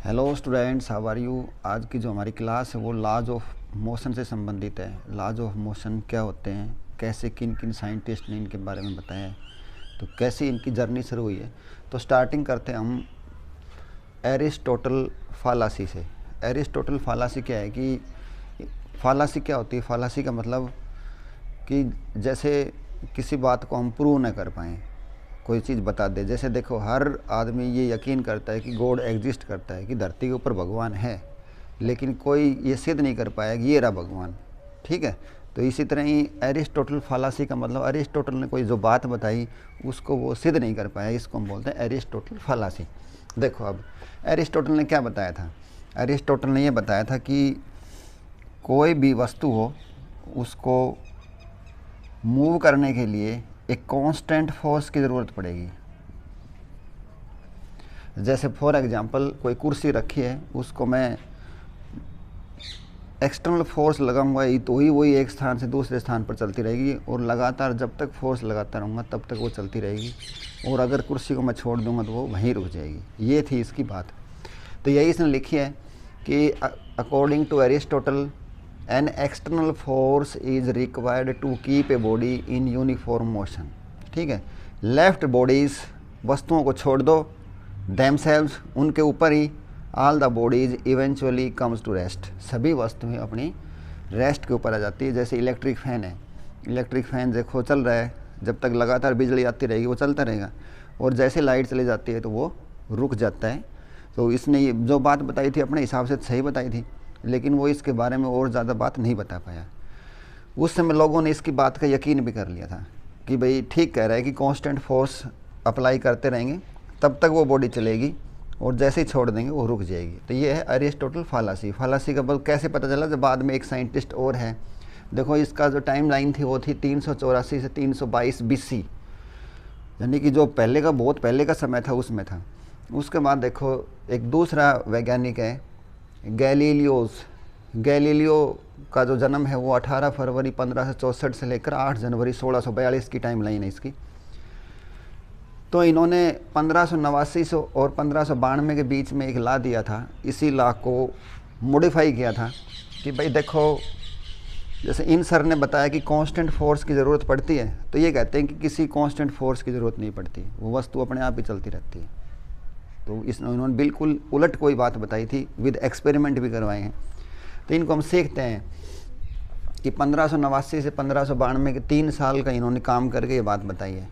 Hello students, how are you. आज की जो हमारी क्लास है वो लॉज ऑफ मोशन से संबंधित है। लॉज ऑफ मोशन क्या होते हैं, कैसे किन किन साइंटिस्ट ने इनके बारे में बताया है, तो कैसे इनकी जर्नी शुरू हुई है। तो स्टार्टिंग करते हैं हम एरिस्टोटल फालासी से। एरिस्टोटल फालासी क्या है कि फालासी क्या होती है। फालासी का मतलब कि जैसे किसी बात को हम प्रूव न कर पाएँ, कोई चीज़ बता दे। जैसे देखो, हर आदमी ये यकीन करता है कि गॉड एग्जिस्ट करता है, कि धरती के ऊपर भगवान है, लेकिन कोई ये सिद्ध नहीं कर पाया कि ये रहा भगवान। ठीक है। तो इसी तरह ही एरिस्टोटल फालासी का मतलब अरिस्टोटल ने कोई जो बात बताई उसको वो सिद्ध नहीं कर पाया, इसको हम बोलते हैं एरिस्टोटल फालासी। देखो, अब एरिस्टोटल ने क्या बताया था। एरिस्टोटल ने ये बताया था कि कोई भी वस्तु हो उसको मूव करने के लिए एक कांस्टेंट फोर्स की ज़रूरत पड़ेगी। जैसे फॉर एग्जांपल कोई कुर्सी रखी है, उसको मैं एक्सटर्नल फोर्स लगाऊंगा तो ही वही एक स्थान से दूसरे स्थान पर चलती रहेगी, और लगातार जब तक फोर्स लगाता रहूँगा तब तक वो चलती रहेगी। और अगर कुर्सी को मैं छोड़ दूंगा तो वो वहीं रुक जाएगी। ये थी इसकी बात। तो यही इसने लिखी है कि according to Aristotle an external force is required to keep a body in uniform motion. ठीक है। लेफ्ट बॉडीज़, वस्तुओं को छोड़ दो, देमसेल्व्स, उनके ऊपर ही all the bodies eventually comes to rest. सभी वस्तुएं अपनी रेस्ट के ऊपर आ जाती है। जैसे इलेक्ट्रिक फ़ैन है, इलेक्ट्रिक फ़ैन देखो चल रहा है, जब तक लगातार बिजली आती रहेगी वो चलता रहेगा, और जैसे लाइट चली जाती है तो वो रुक जाता है। तो इसने ये जो बात बताई थी अपने हिसाब से सही बताई थी, लेकिन वो इसके बारे में और ज़्यादा बात नहीं बता पाया। उस समय लोगों ने इसकी बात का यकीन भी कर लिया था कि भाई ठीक कह रहा है कि कांस्टेंट फोर्स अप्लाई करते रहेंगे तब तक वो बॉडी चलेगी, और जैसे ही छोड़ देंगे वो रुक जाएगी। तो ये है अरिस्टोटल फालासी। फालासी का कैसे पता चला, जब बाद में एक साइंटिस्ट और है, देखो इसका जो टाइम लाइन थी वो थी 384 से 322 BC, यानी कि जो पहले का, बहुत पहले का समय था उसमें था। उसके बाद देखो एक दूसरा वैज्ञानिक है गैलीलियोस। गैलीलियो का जो जन्म है वो 18 फरवरी 1564 से लेकर 8 जनवरी 1642 की टाइम लाइन है इसकी। तो इन्होंने 1589 और 1592 के बीच में एक लॉ दिया था। इसी लॉ को मॉडिफाई किया था कि भाई देखो, जैसे इन सर ने बताया कि कांस्टेंट फोर्स की ज़रूरत पड़ती है, तो ये कहते हैं कि किसी कांस्टेंट फोर्स की ज़रूरत नहीं पड़ती, वो वस्तु अपने आप ही चलती रहती है। तो इन्होंने बिल्कुल उलट कोई बात बताई थी, विद एक्सपेरिमेंट भी करवाए हैं। तो इनको हम सीखते हैं कि 1589 से 1592 के 3 साल का इन्होंने काम करके ये बात बताई है।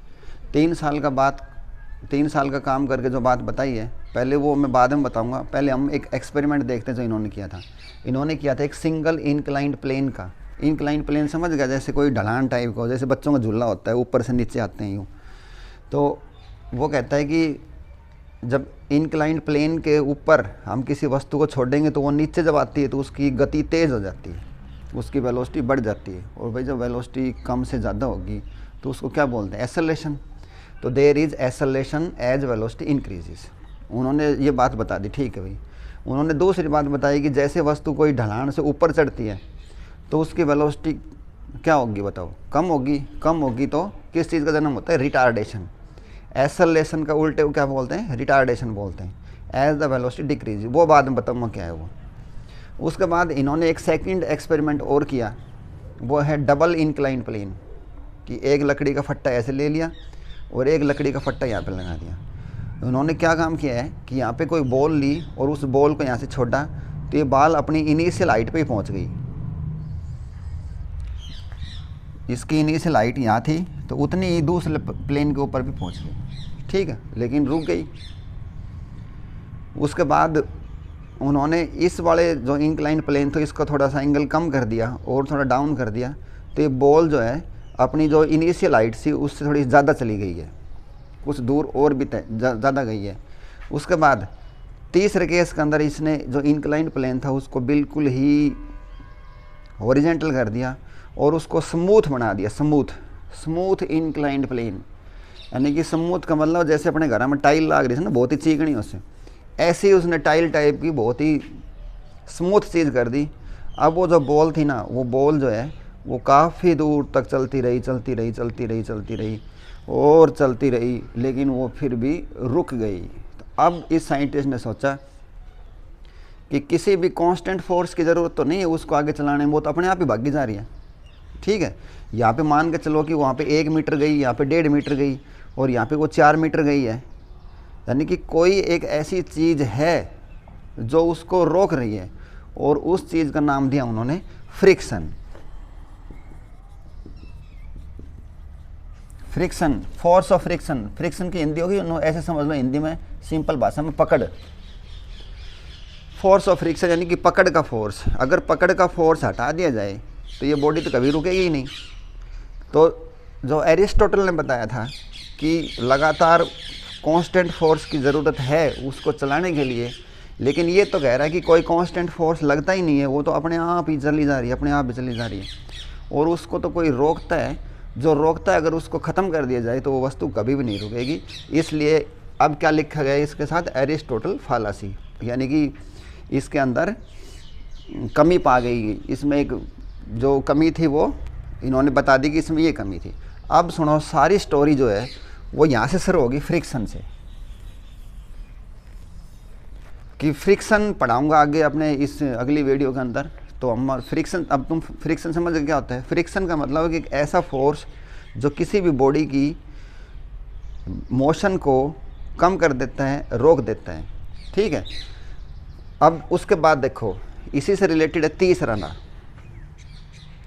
3 साल का काम करके जो बात बताई है, पहले वो मैं बाद में बताऊंगा। पहले हम एक एक्सपेरिमेंट देखते हैं जो इन्होंने किया था। इन्होंने किया था एक सिंगल इंक्लाइंड प्लेन का। इंक्लाइंड प्लेन समझ गया, जैसे कोई ढलान टाइप का, जैसे बच्चों का झूला होता है, ऊपर से नीचे आते हैं यूँ। तो वो कहता है कि जब इंक्लाइंड प्लेन के ऊपर हम किसी वस्तु को छोड़ेंगे तो वो नीचे जब आती है तो उसकी गति तेज़ हो जाती है, उसकी वेलोसिटी बढ़ जाती है। और भाई जब वेलोसिटी कम से ज़्यादा होगी तो उसको क्या बोलते हैं, एक्सेलरेशन। तो there is acceleration as velocity increases. उन्होंने ये बात बता दी। ठीक है भाई। उन्होंने दूसरी बात बताई कि जैसे वस्तु कोई ढलान से ऊपर चढ़ती है तो उसकी वेलोसिटी क्या होगी बताओ, कम होगी। कम होगी तो किस चीज़ का जन्म होता है, रिटार्डेशन। एक्सेलरेशन का उल्टे क्या बोलते हैं, रिटार्डेशन बोलते हैं। एज द वेलोसिटी डिक्रीज, वो बाद में बताऊँगा क्या है वो। उसके बाद इन्होंने एक सेकंड एक्सपेरिमेंट और किया, वो है डबल इंक्लाइन प्लेन। कि एक लकड़ी का फट्टा ऐसे ले लिया और एक लकड़ी का फट्टा यहाँ पे लगा दिया। उन्होंने क्या काम किया है कि यहाँ पे कोई बॉल ली और उस बॉल को यहाँ से छोड़ा तो ये बॉल अपनी इनिशियल हाइट पे ही पहुँच गई। इसकी इनिशियल हाइट यहाँ थी तो उतनी ही दूसरे प्लेन के ऊपर भी पहुँच गई। ठीक है, लेकिन रुक गई। उसके बाद उन्होंने इस वाले जो इंक्लाइन प्लेन तो इसका थोड़ा सा एंगल कम कर दिया और थोड़ा डाउन कर दिया, तो ये बॉल जो है अपनी जो इनिशियल हाइट थी उससे थोड़ी ज़्यादा चली गई है, कुछ दूर और भी ज़्यादा गई है। उसके बाद तीसरे केस के अंदर इसने जो इंक्लाइन प्लेन था उसको बिल्कुल ही हॉरिजॉन्टल कर दिया और उसको स्मूथ बना दिया। स्मूथ इंक्लाइंड प्लेन, यानी कि स्मूथ का मतलब जैसे अपने घर में टाइल लाग रही थी ना, बहुत ही चिकनी उससे, ऐसे ही उसने टाइल टाइप की बहुत ही स्मूथ चीज़ कर दी। अब वो जो बॉल थी ना, वो बॉल जो है वो काफ़ी दूर तक चलती रही और चलती रही, लेकिन वो फिर भी रुक गई। तो अब इस साइंटिस्ट ने सोचा कि किसी भी कांस्टेंट फोर्स की ज़रूरत तो नहीं है उसको आगे चलाने में, वो तो अपने आप ही भागी जा रही है। ठीक है, यहाँ पे मान के चलो कि वहाँ पे 1 मीटर गई, यहाँ पे 1.5 मीटर गई और यहाँ पे वो 4 मीटर गई है, यानी कि कोई एक ऐसी चीज़ है जो उसको रोक रही है, और उस चीज़ का नाम दिया उन्होंने friction. Friction, force of friction. Friction की हिंदी होगी, ऐसे समझ लो हिंदी में सिंपल भाषा में पकड़। फोर्स ऑफ फ्रिक्शन यानी कि पकड़ का फोर्स। अगर पकड़ का फोर्स हटा दिया जाए तो ये बॉडी तो कभी रुकेगी ही नहीं। तो जो एरिस्टोटल ने बताया था कि लगातार कांस्टेंट फोर्स की ज़रूरत है उसको चलाने के लिए, लेकिन ये तो कह रहा है कि कोई कांस्टेंट फोर्स लगता ही नहीं है, वो तो अपने आप ही चली जा रही है, अपने आप ही चली जा रही है, और उसको तो कोई रोकता है। जो रोकता है अगर उसको ख़त्म कर दिया जाए तो वो वस्तु कभी भी नहीं रुकेगी। इसलिए अब क्या लिखा गया है इसके साथ, एरिस्टोटल फालासी, यानी कि इसके अंदर कमी पा गई। इसमें एक जो कमी थी वो इन्होंने बता दी कि इसमें ये कमी थी। अब सुनो, सारी स्टोरी जो है वो यहाँ से शुरू होगी फ्रिक्शन से, कि फ्रिक्शन पढ़ाऊंगा आगे अपने इस अगली वीडियो के अंदर। तो हम फ्रिक्शन, अब तुम फ्रिक्शन समझ क्या होता है। फ्रिक्शन का मतलब है कि एक ऐसा फोर्स जो किसी भी बॉडी की मोशन को कम कर देता है, रोक देता है। ठीक है, अब उसके बाद देखो इसी से रिलेटेड है तीसरा law,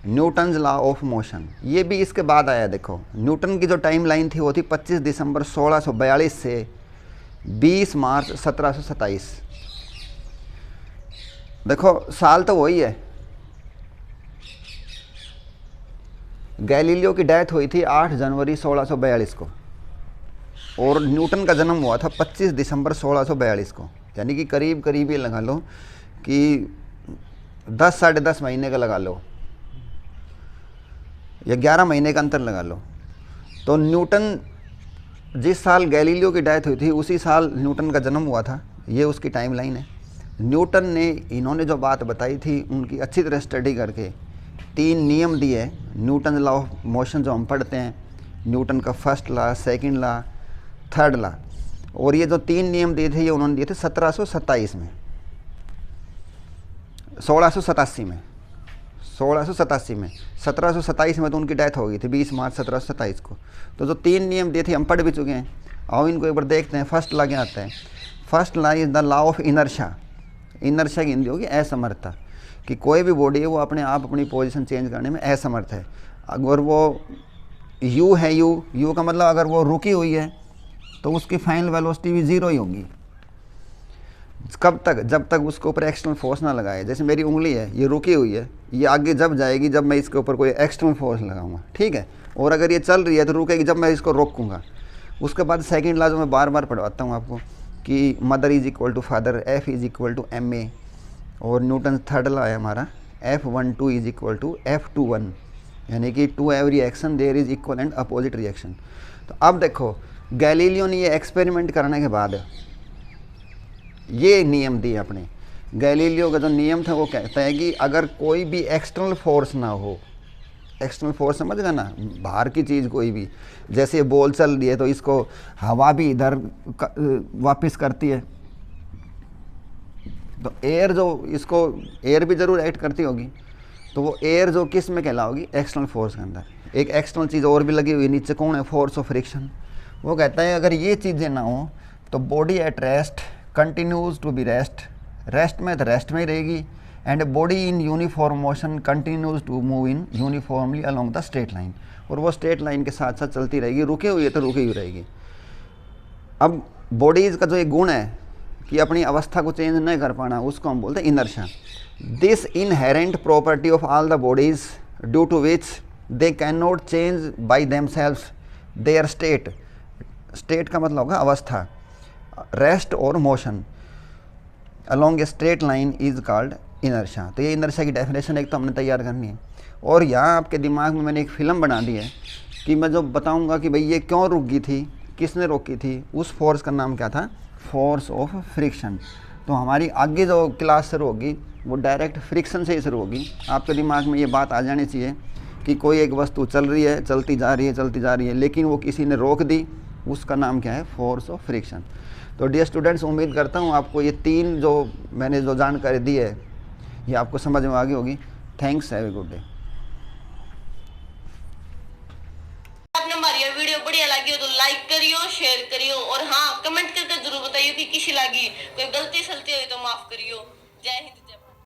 Newton's law of motion. ये भी इसके बाद आया। देखो न्यूटन की जो टाइम लाइन थी वो थी 25 दिसंबर 1642 से 20 मार्च 1727। देखो साल तो वही है। गैलीलियो की डेथ हुई थी 8 जनवरी 1642 को, और न्यूटन का जन्म हुआ था 25 दिसंबर 1642 को, यानी कि करीब करीब ये लगा लो कि 10 साढ़े 10 महीने का लगा लो, या 11 महीने का अंतर लगा लो। तो न्यूटन जिस साल गैलीलियो की डेथ हुई थी उसी साल न्यूटन का जन्म हुआ था। ये उसकी टाइम लाइन है। न्यूटन ने, इन्होंने जो बात बताई थी उनकी अच्छी तरह स्टडी करके 3 नियम दिए। न्यूटन लॉ ऑफ मोशन जो हम पढ़ते हैं, न्यूटन का first law, second law, third law, और ये जो 3 नियम दिए थे ये उन्होंने दिए थे 1727 में, 1687 में, 1687 में, 1727 में तो उनकी डेथ हो गई थी 20 मार्च 1727 को। तो जो 3 नियम दिए थे हम पढ़ भी चुके हैं। आओ इनको एक बार देखते हैं। फर्स्ट लॉ क्या आता है। First law is the law of inertia. Inertia की हिंदी होगी असमर्थता, कि कोई भी बॉडी है वो अपने आप अपनी पोजीशन चेंज करने में असमर्थ है। अगर वो यू है, यू का मतलब अगर वो रुकी हुई है तो उसकी फाइनल वेलोसिटी भी 0 ही होगी। कब तक? जब तक उसके ऊपर एक्सटर्नल फोर्स ना लगाए। जैसे मेरी उंगली है, ये रुकी हुई है, ये आगे जब जाएगी जब मैं इसके ऊपर कोई एक्सटर्नल फोर्स लगाऊंगा। ठीक है, और अगर ये चल रही है तो रुकेगी जब मैं इसको रोकूंगा। उसके बाद सेकंड लॉ जो मैं बार बार पढ़वाता हूँ आपको, कि mother is equal to father, F is equal to M A, और न्यूटन थर्ड लॉ है हमारा F12 is equal to F21, यानी कि to every action there is equal and opposite reaction. तो अब देखो गैलीलियो ने ये एक्सपेरिमेंट करने के बाद ये नियम दिए अपने। गैलीलियो का जो नियम था वो कहता है कि अगर कोई भी एक्सटर्नल फोर्स ना हो, एक्सटर्नल फोर्स समझ गए ना, बाहर की चीज़ कोई भी, जैसे बॉल चल रही है तो इसको हवा भी इधर वापस करती है, तो एयर जो इसको, एयर भी ज़रूर एक्ट करती होगी, तो वो एयर जो किस में कहलाओगी, एक्सटर्नल फोर्स के अंदर। एक एक्सटर्नल चीज़ और भी लगी हुई नीचे, कौन है, फोर्स ऑफ फ्रिक्शन। वो कहता है अगर ये चीज़ें ना हो तो body at rest continues to be rest, rest में तो रेस्ट में ही रहेगी, and body in uniform motion continues to move in uniformly along the straight line, और वो स्ट्रेट लाइन के साथ साथ चलती रहेगी, रुकी हुई है तो रुकी हुई रहेगी। अब बॉडीज़ का जो एक गुण है कि अपनी अवस्था को चेंज नहीं कर पाना, उसको हम बोलते हैं inertia. This inherent property of all the bodies due to which they can not change by themselves their state, state का मतलब होगा अवस्था, रेस्ट और motion along a straight line is called inertia. तो ये इनर्शिया की डेफिनेशन एक तो हमने तैयार करनी है, और यहाँ आपके दिमाग में मैंने एक फ़िल्म बना दी है कि मैं जो बताऊँगा कि भाई ये क्यों रुक गई थी, किसने रोकी थी, उस फोर्स का नाम क्या था, फोर्स ऑफ फ्रिक्शन। तो हमारी आगे जो क्लास शुरू होगी वो डायरेक्ट फ्रिक्शन से ही शुरू होगी। आपके दिमाग में ये बात आ जानी चाहिए कि कोई एक वस्तु चल रही है, चलती जा रही है, चलती जा रही है, लेकिन वो किसी ने रोक दी, उसका नाम क्या है, फोर्स ऑफ फ्रिक्शन। तो डियर स्टूडेंट्स, उम्मीद करता हूँ आपको ये 3 जो मैंने जो जानकारी दी है ये आपको समझ में आ गई होगी। Thanks, have a good day. आपने हमारी ये वीडियो बढ़िया लगी हो तो लाइक करियो, शेयर करियो और हाँ कमेंट करके जरूर बताइयो कि कैसी लगी। कोई गलती सलती हुई तो माफ करियो। जय हिंद, जय भारत।